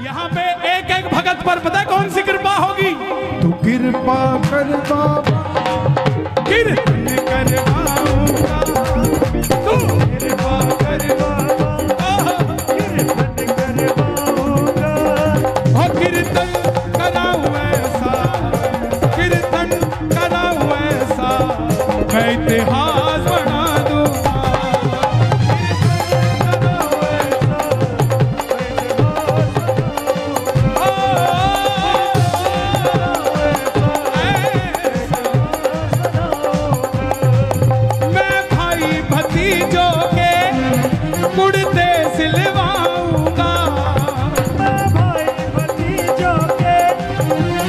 यहाँ पे एक एक भगत पर पता है कौन सी कृपा होगी? तू कृपा कर बाबा, कीर्तन करवाऊंगा, तू कृपा कर बाबा, कीर्तन करवाऊंगा। हो कीर्तन कराऊं ऐसा, कीर्तन कराऊं ऐसा, मैं इतिहास बना दूंगा। मैं भाई भतीजों के कुर्ते सिलवाऊंगा, मैं भाई भतीजों के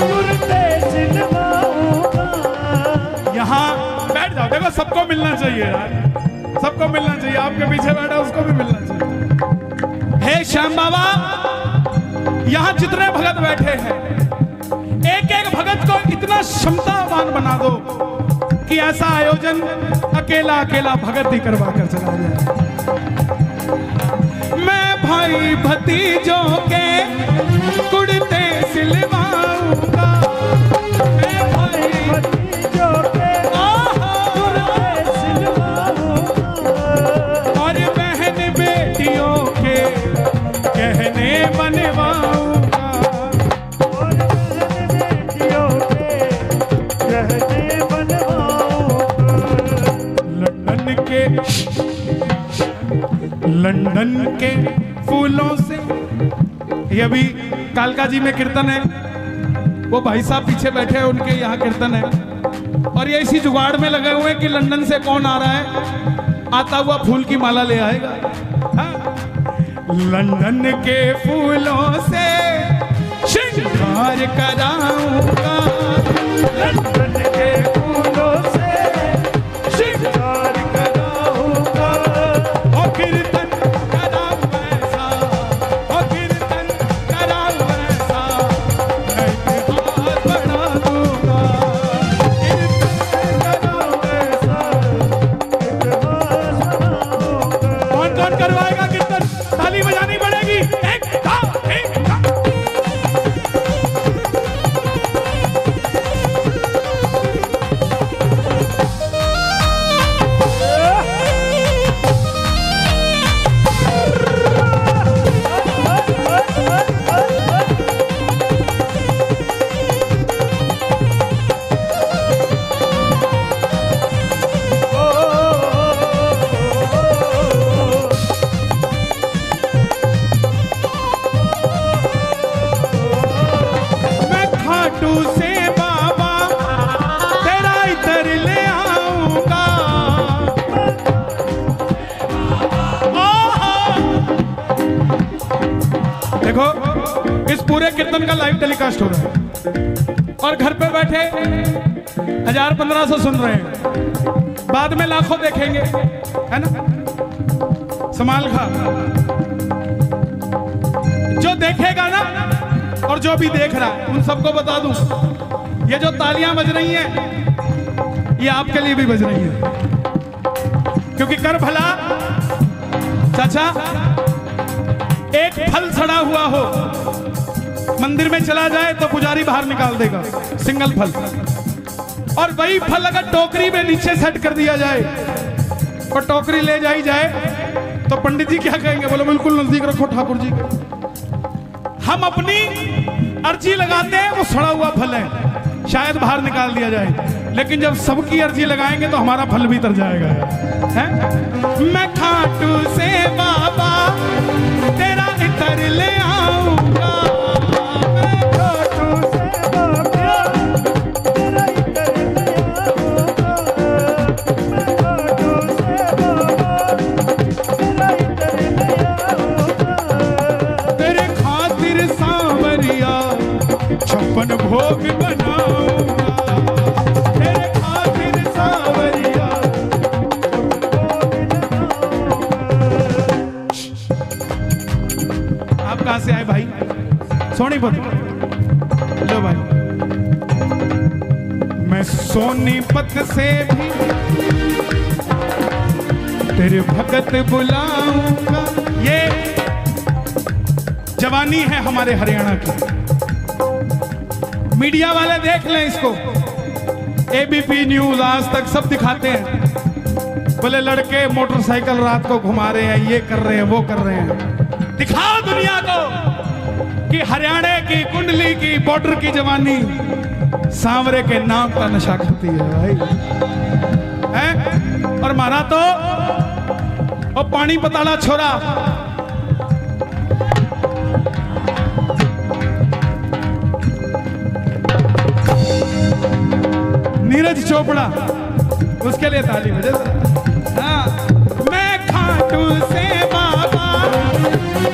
कुर्ते सिलवाऊंगा। यहाँ बैठ जाओ। देखो सबको मिलना चाहिए यार, सबको मिलना चाहिए। आपके पीछे बैठा उसको भी मिलना चाहिए। हे श्याम बाबा, यहाँ जितने भगत बैठे हैं, एक एक भगत को इतना क्षमतावान बना दो कि ऐसा आयोजन अकेला अकेला भगत ही करवा कर चला जाए। मैं भाई भतीजों के कुर्ते सिलवाऊंगा, मैं भाई भतीजों के कुर्ते सिलवाऊंगा। और बहन बेटियों के गहने बनवाऊंगा, और बहन बेटियों के गहने बनवाऊंगा। लंदन के फूलों से। ये अभी कालका जी में कीर्तन है, वो भाई साहब पीछे बैठे हैं, उनके यहाँ कीर्तन है। और ये इसी जुगाड़ में लगे हुए हैं कि लंदन से कौन आ रहा है, आता हुआ फूल की माला ले आएगा। हाँ? लंदन के फूलों से श्रृंगार कराऊंगा, लंदन के फूलों से श्रृंगार कराऊंगा। ओ कीर्तन कराऊं ऐसा, ओ कीर्तन कराऊं ऐसा, मैं इतिहास बना दूंगा। कीर्तन कराऊं ऐसा। कौन कौन करवाएगा कीर्तन? ताली बजानी पड़ेगी। एक था, एक था। मैं खाटू से बाबा तेरा इधर ले आऊंगा। देखो इस पूरे कीर्तन का लाइव टेलीकास्ट हो रहा है और घर पे बैठे 1000-1500 सुन रहे हैं, बाद में लाखों देखेंगे, है ना? संभाल खा। जो देखेगा ना और जो भी देख रहा है, उन सबको बता दूं, ये जो तालियां बज रही हैं, ये आपके लिए भी बज रही हैं। क्योंकि कर भला चाचा, एक फल सड़ा हुआ हो, मंदिर में चला जाए तो पुजारी बाहर निकाल देगा, सिंगल फल। और वही फल अगर टोकरी में नीचे सेट कर दिया जाए और टोकरी ले जाई जाए तो पंडित जी क्या कहेंगे? बोलो बिल्कुल नजदीक रखो ठाकुर जी। हम अपनी अर्जी लगाते हैं, वो सड़ा हुआ फल है, शायद बाहर निकाल दिया जाए, लेकिन जब सबकी अर्जी लगाएंगे तो हमारा फल भी तर जाएगा, है? मैं खाटू से बाबा तेरा इतर ले आऊंगा, मैं खाटू से बाबा तेरा इतर ले आऊंगा। मैं खाटू से बाबा तेरा इतर ले आऊंगा। तेरे खातिर सांवरिया 56 भोग बनाऊंगा, तेरे खातिर सांवरिया। आप कहां से आए भाई? सोनीपत। लो भाई, मैं सोनीपत से भी तेरे भगत बुलाऊंगा। ये जवानी है हमारे हरियाणा की। मीडिया वाले देख लें इसको, एबीपी न्यूज, आज तक सब दिखाते हैं, बोले लड़के मोटरसाइकिल रात को घुमा रहे हैं, ये कर रहे हैं, वो कर रहे हैं। दिखाओ दुनिया को कि हरियाणा की कुंडली की बॉर्डर की जवानी सांवरे के नाम का नशा करती है भाई, है? और मारा तो और पानी पताला छोरा, नीरज चोपड़ा, उसके लिए ताली बजे। हाँ, मैं खाटू से बाबा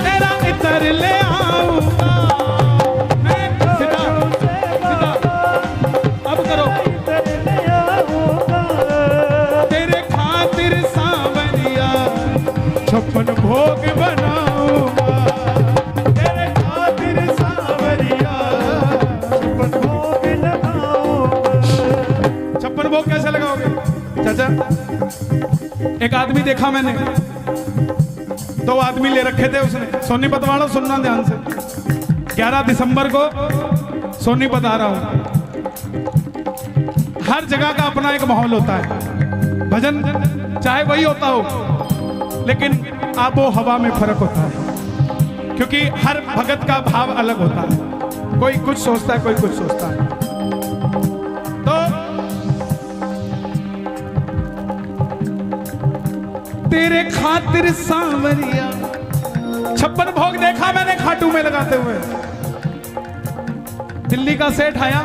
तेरा इतर ले आऊंगा, मैं खाटू से बाबा अब करो इतर ले आऊंगा, तेरे खातिर सांवरिया 56 भोग बनाऊंगा, तेरे खातिर सांवरिया 56 भोग लगाऊंगा। 56 भोग कैसे लगाओगे चाचा? एक आदमी देखा मैंने, 2 आदमी ले रखे थे उसने। सोनीपत वालों सुनना ध्यान से, 11 दिसंबर को सोनीपत आ रहा हूं। हर जगह का अपना एक माहौल होता है, भजन चाहे वही होता हो, लेकिन आबो हवा में फर्क होता है, क्योंकि हर भगत का भाव अलग होता है। कोई कुछ सोचता है, कोई कुछ सोचता है। तो तेरे खातिर सांवरिया 56 भोग देखा मैंने खाटू में लगाते हुए। दिल्ली का सेठ आया,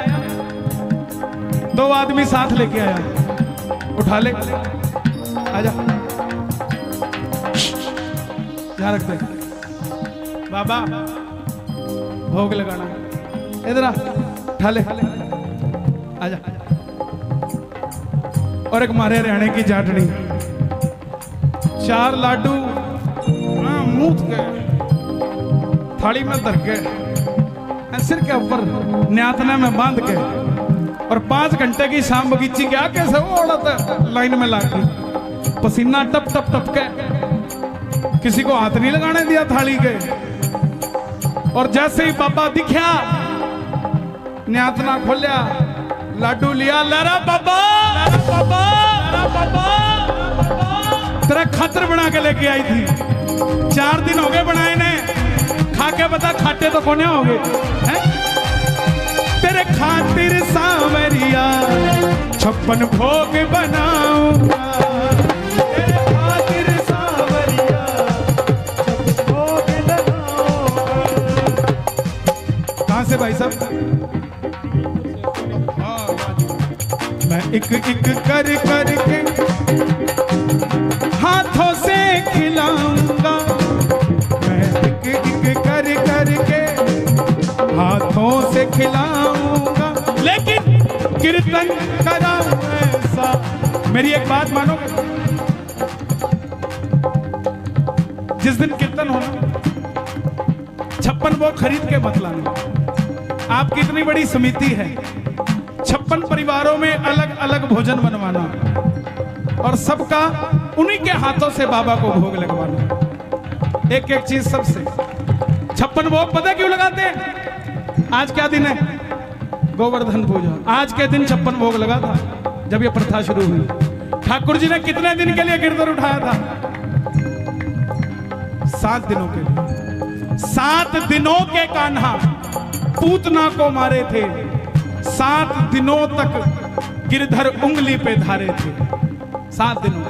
2 आदमी साथ लेके आया, उठा ले, आजा, यहाँ रख दे बाबा, भोग लगाना, इधर आ, उठा ले, आजा। और एक मारे हरियाणे की जाटनी, 4 लाडू मूत के थाली में धर के सिर के ऊपर न्यातना में बांध के, और 5 घंटे की शाम बगीची के आके से वो औरत लाइन में लाके पसीना टप टप टप के, किसी को हाथ नहीं लगाने दिया थाली के। और जैसे ही बाबा दिखा, न्यातना खोलिया, लाडू लिया, लरा बाबा, लरा बाबा, लरा बाबा, तेरा खातर बना के लेके आई थी। 4 दिन हो गए बनाए ने, खा के बता खाते तो कोने हो गए हैं? तेरे खातिर सांवरिया 56 भोग बनाऊंगा, तेरे खातिर सांवरिया 56 भोग लगाऊंगा। कहां से भाई साहब? मैं एक एक कर के हाथों से खिलाऊंगा, मैं एक एक कर के हाथों से खिलाऊंगा, लेकिन कीर्तन कराऊं ऐसा। मेरी एक बात मानोगे? जिस दिन कीर्तन होना, 56 भोग खरीद के मत लाना। आपकी इतनी बड़ी समिति है, 56 परिवारों में अलग अलग भोजन बनवाना और सबका उन्हीं के हाथों से बाबा को भोग लगवाना। एक एक चीज सबसे। 56 भोग पता क्यों लगाते हैं? आज क्या दिन है? गोवर्धन पूजा। आज के दिन 56 भोग लगा था जब ये प्रथा शुरू हुई। ठाकुर जी ने कितने दिन के लिए गिरधर उठाया था? 7 दिनों के लिए। 7 दिनों के कान्हा पूतना को मारे थे, 7 दिनों तक गिरधर उंगली पे धारे थे, 7 दिनों।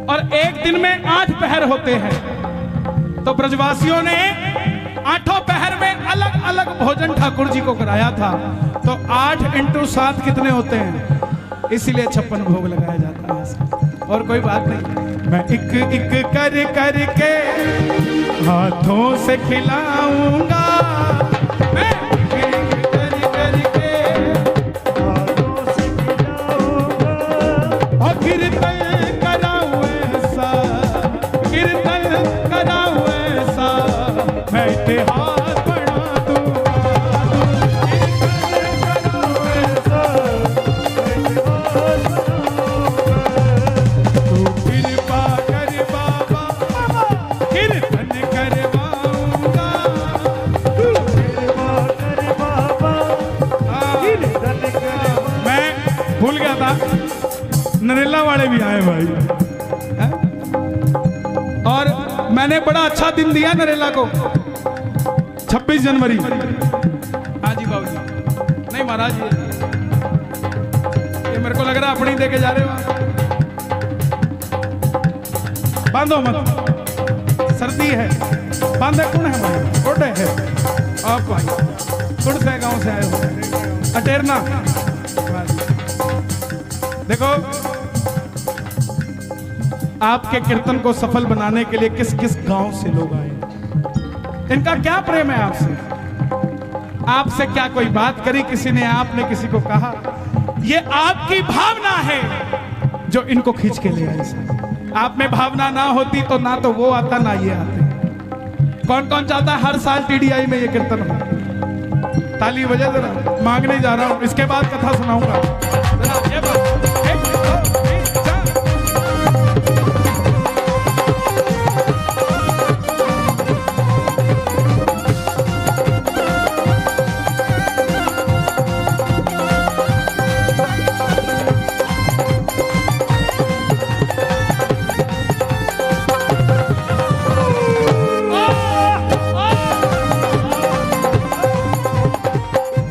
और एक दिन में 8 पहर होते हैं, तो ब्रजवासियों ने 8 पहर में अलग अलग भोजन ठाकुर जी को कराया था। तो 8 × 7 कितने होते हैं? इसीलिए 56 भोग लगाया जाता है, और कोई बात नहीं। मैं एक एक कर के हाथों से खिलाऊंगा, मैं एक कर के हाथों से खिलाऊंगा, और कीर्तन कराऊं ऐसा, कीर्तन कराऊं ऐसा, मैं इतिहास बना दूंगा, कीर्तन कराऊं ऐसा, इतिहास बनाऊंगा। तू कृपा कर बाबा, कीर्तन करवाऊंगा, भूल गया था, नरेला वाले भी आए भाई हैं? और मैंने बड़ा अच्छा दिन दिया नरेला को, 26 जनवरी। हाँ जी बाबू जी, नहीं महाराज ये मेरे को लग रहा है अपनी दे के जा रहे हो। बांधो मत, सर्दी है, बांधे कौन है भाई? कोटे है आप भाई, कुड़ से गांव से आए हो, अटेरना। देखो आपके कीर्तन को सफल बनाने के लिए किस किस गांव से लोग आए, इनका क्या प्रेम है आपसे, आपसे क्या कोई बात करी किसी ने, आपने किसी को कहा, ये आपकी भावना है जो इनको खींच के ले आई। आप में भावना ना होती तो ना तो वो आता ना ये आते। कौन कौन चाहता है हर साल टीडीआई में ये कीर्तन हो? ताली बजा जरा, मांगने जा रहा हूं, इसके बाद कथा सुनाऊंगा। जरा ये बात, एक, दो, तीन, चार।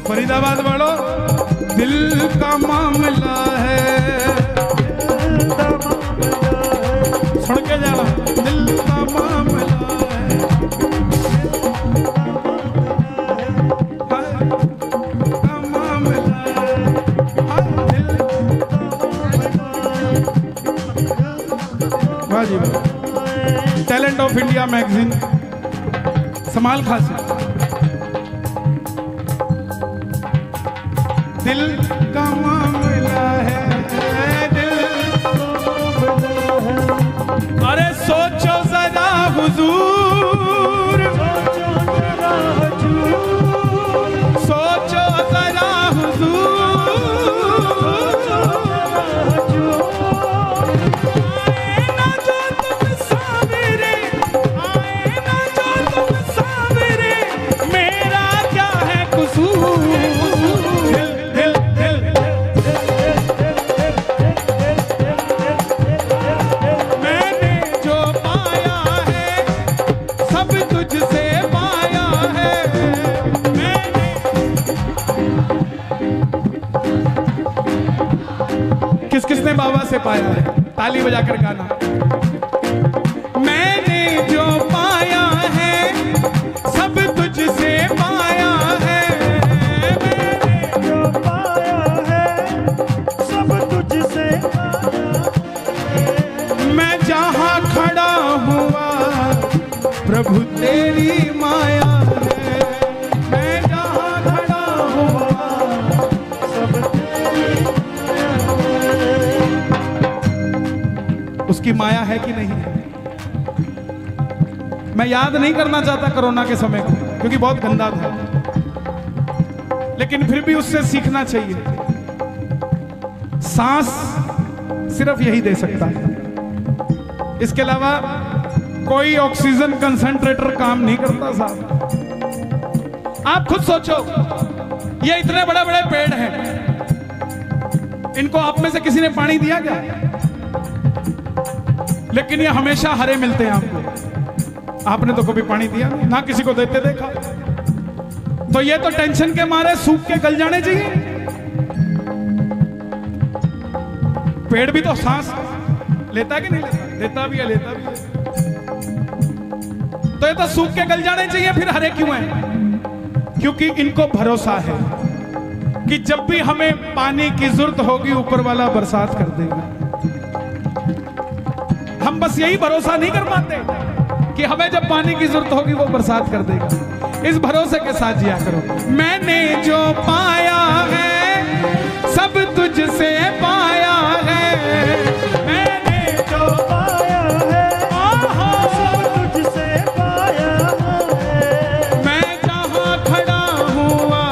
फरीदाबाद वालों, दिल का मामला है, सुन के जाना, दिल का मामला है, का मामला है, दिल। वाह जी वाह, टैलेंट ऑफ इंडिया मैगजीन, समाल खासी। दिल का मामला है, दिल अरे सोचो जरा हुजूर, सोचो जरा हुजूर, आए ना जो तुम सावरे, आए ना जो तुम सावरे, मेरा क्या है कसूर। किस किसने बाबा से पाया है? ताली बजाकर गाना। मैंने जो पाया है सब तुझसे पाया है, मैंने जो पाया है सब तुझसे पाया है। मैं जहाँ खड़ा हुआ प्रभु तेरी माया है, मैं जहाँ खड़ा हुआ सब तेरी उसकी माया है कि नहीं है? मैं याद नहीं करना चाहता कोरोना के समय को, क्योंकि बहुत गंदा था, लेकिन फिर भी उससे सीखना चाहिए। सांस सिर्फ यही दे सकता है, इसके अलावा कोई ऑक्सीजन कंसंट्रेटर काम नहीं करता साहब। आप खुद सोचो, ये इतने बड़े बड़े पेड़ हैं, इनको आप में से किसी ने पानी दिया क्या? लेकिन ये हमेशा हरे मिलते हैं आपको, आपने तो कभी पानी दिया नहीं, ना किसी को देते देखा। तो ये तो टेंशन के मारे सूख के गल जाने चाहिए। पेड़ भी तो सांस लेता है कि नहीं लेता? लेता भी है, लेता भी है। तो ये तो सूख के गल जाने चाहिए, फिर हरे क्यों हैं? क्योंकि इनको भरोसा है कि जब भी हमें पानी की जरूरत होगी ऊपर वाला बरसात कर देगा। हम बस यही भरोसा नहीं कर पाते कि हमें जब पानी की जरूरत होगी वो बरसात कर देगा। इस भरोसे के साथ जिया करो। मैंने जो पाया है सब तुझसे पाया है, मैंने जो पाया है सब तुझसे पाया है। मैं जहाँ खड़ा हुआ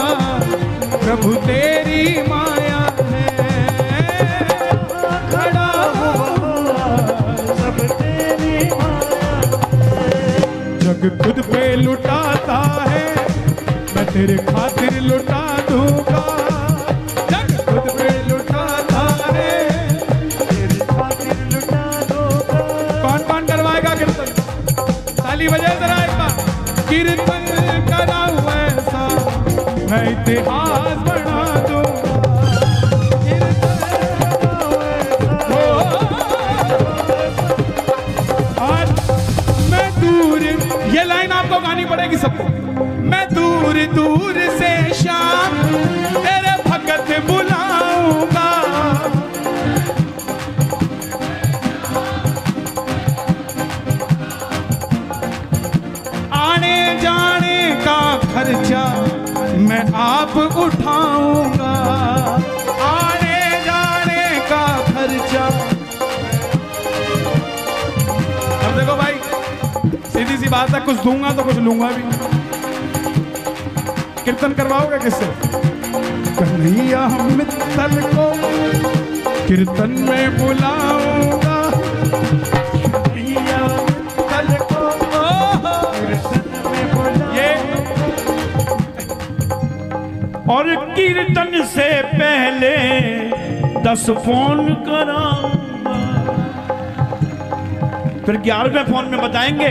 प्रभु तेरी माया है, खड़ा हुआ सब तेरी माया जग खुद पे लुटाता है, मैं तेरे खातिर लुटा दूंगा। जग खुद पे लुटाता मैं इतिहास बना दूंगा। आज मैं दूर, ये लाइन आपको गानी पड़ेगी सबको। मैं दूर दूर से शाम तेरे भगत बुलाऊंगा। आने जाने का खर्चा मैं आप उठाऊंगा। आने जाने का खर्चा। अब देखो भाई, सीधी सी बात है, कुछ दूंगा तो कुछ लूंगा भी। कीर्तन करवाओगे किससे? कन्हैया मित्तल को कीर्तन में बुलाऊंगा। कन्हैया मित्तल को कीर्तन में बुलाऊंगा। और कीर्तन से पहले 10 फोन कराऊंगा। फिर 11वें फोन में बताएंगे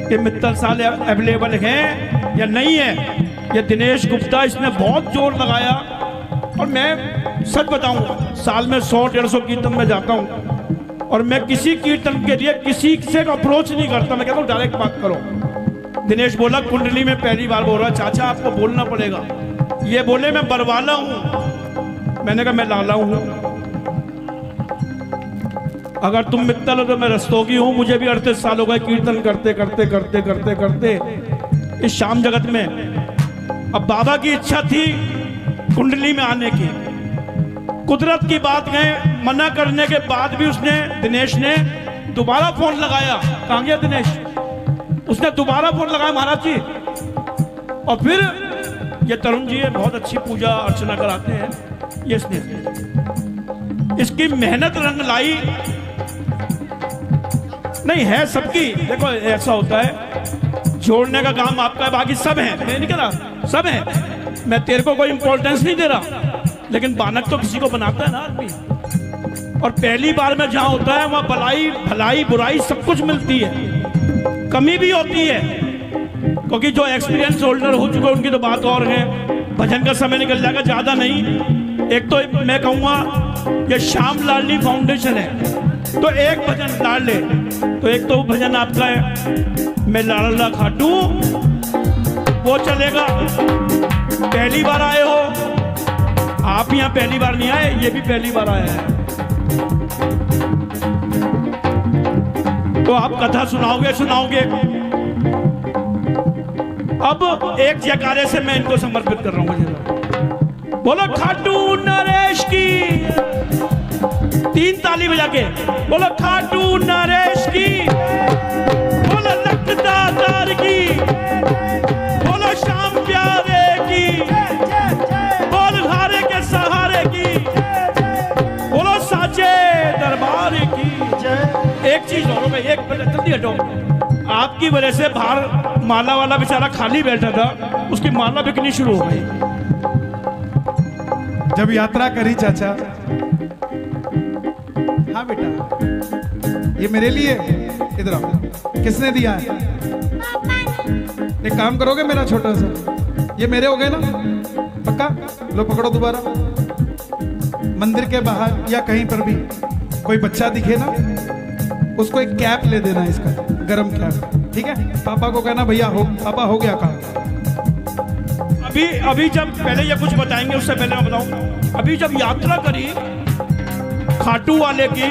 कि मित्तल साल अवेलेबल हैं या नहीं है। ये दिनेश गुप्ता, इसने बहुत जोर लगाया। और मैं सच बताऊं, साल में 100-150 कीर्तन में जाता हूं और मैं किसी कीर्तन के लिए किसी से अप्रोच नहीं करता। मैं कहता हूं डायरेक्ट बात करो। दिनेश बोला कुंडली में पहली बार बोल रहा, चाचा आपको बोलना पड़ेगा। ये बोले मैं बरवाला हूं। मैंने कहा मैं लाला हूं। अगर तुम मित्तल हो तो मैं रस्तोगी हूं। मुझे भी 38 साल हो गए कीर्तन करते करते करते करते करते इस शाम जगत में। अब बाबा की इच्छा थी कुंडली में आने की। कुदरत की बात है, मना करने के बाद भी उसने, दिनेश ने दोबारा फोन लगाया। कहां गया दिनेश? उसने दोबारा फोन लगाया महाराज जी। और फिर ये तरुण जी है, बहुत अच्छी पूजा अर्चना कराते हैं। ये इसकी मेहनत रंग लाई। नहीं है सबकी। देखो ऐसा होता है, जोड़ने का काम आपका है, बाकी सब है। मैं नहीं कह रहा सब है, मैं तेरे को कोई इंपॉर्टेंस नहीं दे रहा, लेकिन बानक तो किसी को बनाता है ना आदमी। और पहली बार में जहां होता है वहां भलाई भलाई बुराई सब कुछ मिलती है, कमी भी होती है। क्योंकि जो एक्सपीरियंस होल्डर हो चुके हैं उनकी तो बात और है। भजन का समय निकल जाएगा, ज्यादा नहीं। एक तो मैं कहूंगा ये श्याम लाडली फाउंडेशन है, तो एक भजन डाल ले। तो एक तो भजन आपका है, मैं लाडला खाटू, वो चलेगा। पहली बार आए हो आप, यहाँ पहली बार नहीं आए, ये भी पहली बार आया है। तो आप कथा सुनाओगे। अब एक जयकारे से मैं इनको समर्पित कर रहा हूँ। बोलो खाटू नरेश की, 3 ताली बजा के बोलो खाटू नरेश की, बोलो लखदातार की, बोलो श्याम प्यारे की, बोल हारे के सहारे की, बोलो साचे दरबार की। एक चीज और भाई, एक मिनट जल्दी हटो। आपकी वजह से बाहर माला वाला बेचारा खाली बैठा था, उसकी माला बिकनी शुरू हो गई। जब यात्रा करी चाचा, हाँ बेटा ये मेरे लिए, इधर आओ, किसने दिया है? एक काम करोगे मेरा छोटा सा, ये मेरे हो गए ना पक्का? लो पकड़ो दोबारा। मंदिर के बाहर या कहीं पर भी कोई बच्चा दिखे ना, उसको एक कैप ले देना, इसका गरम कैप, ठीक है? पापा को कहना भैया हो, पापा हो गया काम। अभी जब पहले ये कुछ बताएंगे, उससे पहले मैं बताऊं, अभी जब यात्रा करी खाटू वाले की,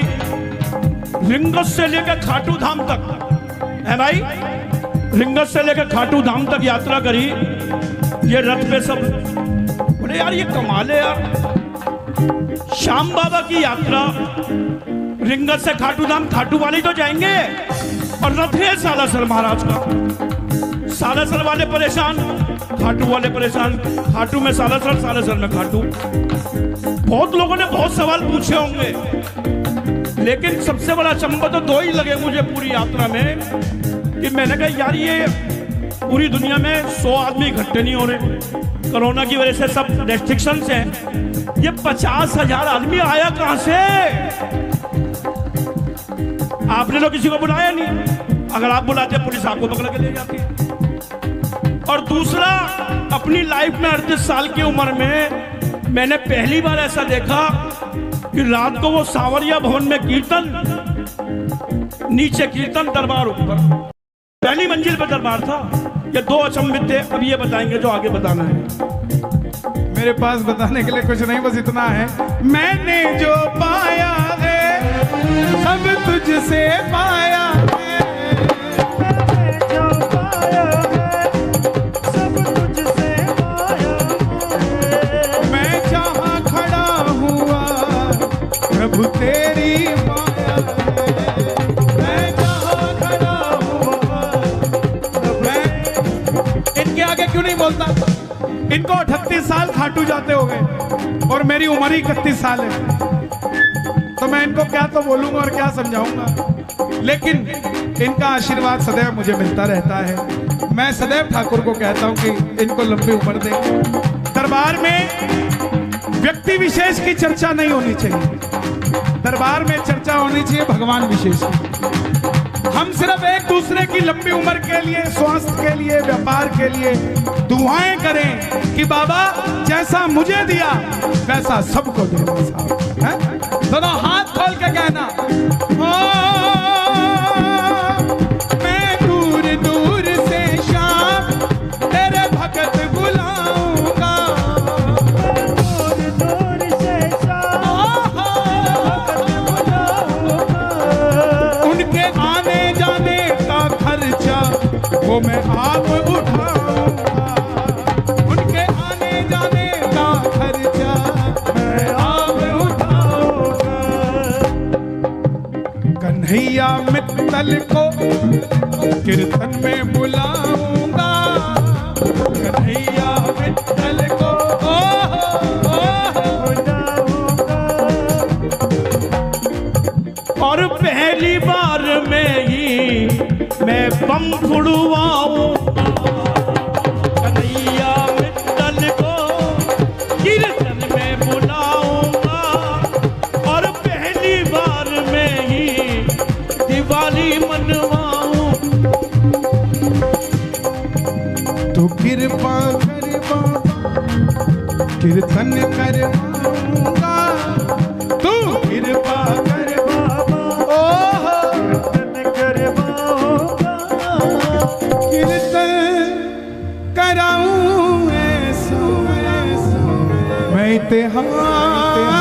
रिंगस से लेकर खाटू धाम तक है भाई, रिंगस से लेकर खाटू धाम तक यात्रा करी। ये रथ पे सब बोले यार ये कमाल है यार, श्याम बाबा की यात्रा रिंगस से खाटू धाम, खाटू वाले तो जाएंगे और रथ है सालासर महाराज का। सालासर वाले परेशान, खाटू वाले परेशान, खाटू में सालासर, सालासर में खाटू। बहुत लोगों ने बहुत सवाल पूछे होंगे, लेकिन सबसे बड़ा अचंभा तो 2 ही लगे मुझे पूरी यात्रा में, कि मैंने कहा यार ये पूरी दुनिया में 100 आदमी इकट्ठे नहीं हो रहे, कोरोना की वजह से सब रेस्ट्रिक्शंस हैं, ये 50,000 आदमी आया कहां से? आपने तो किसी को बुलाया नहीं, अगर आप बुलाते पुलिस आपको पकड़ के ले जाती है। और दूसरा, अपनी लाइफ में 38 साल की उम्र में मैंने पहली बार ऐसा देखा कि रात को वो सावरिया भवन में कीर्तन, नीचे कीर्तन, दरबार ऊपर, पहली मंजिल पर दरबार था। ये दो अचंभित थे। अब ये बताएंगे जो आगे बताना है। मेरे पास बताने के लिए कुछ नहीं, बस इतना है, मैंने जो पाया है सब तुझसे पाया है, जो पाया है सब तुझसे पाया है। मैं जहाँ खड़ा हुआ प्रभु तेरी माया है, मैं जहाँ खड़ा हुआ। मैं इनके आगे क्यों नहीं बोलता? इनको 38 साल खाटू जाते हो गए और मेरी उम्र ही 31 साल है, तो मैं इनको क्या तो बोलूंगा और क्या समझाऊंगा। लेकिन इनका आशीर्वाद सदैव मुझे मिलता रहता है। मैं सदैव ठाकुर को कहता हूं कि इनको लंबी उम्र दे। दरबार में व्यक्ति विशेष की चर्चा नहीं होनी चाहिए, दरबार में चर्चा होनी चाहिए भगवान विशेष की। हम सिर्फ एक दूसरे की लंबी उम्र के लिए, स्वास्थ्य के लिए, व्यापार के लिए दुआएं करें कि बाबा जैसा मुझे दिया वैसा सबको देना साहब, हैं? दोनों हाथ खोल के कहना, ओ मैं दूर दूर से शाम तेरे भगत बुलाऊंगा, दूर दूर से शाम भगत बुलाऊंगा। उनके आने जाने का खर्चा वो मैं आप उठाऊंगा, उनके आने जाने का खर्चा मैं आप उठाऊंगा। कन्हैया मित्तल को कीर्तन में बुलाऊंगा, कन्हैया मित्तल को और पहली बार में ही मैं बम फुड़वाऊंगा, कन्हैया मित्तल को कीर्तन में बुलाऊंगा, और पहली बार में ही दिवाली मनवाऊं। तू कृपा कर बाबा कीर्तन करवाऊंगा, तू कृपा कर बाबा, कीर्तन करवाऊंगा। कीर्तन कराऊं ऐसो मैं इतिहास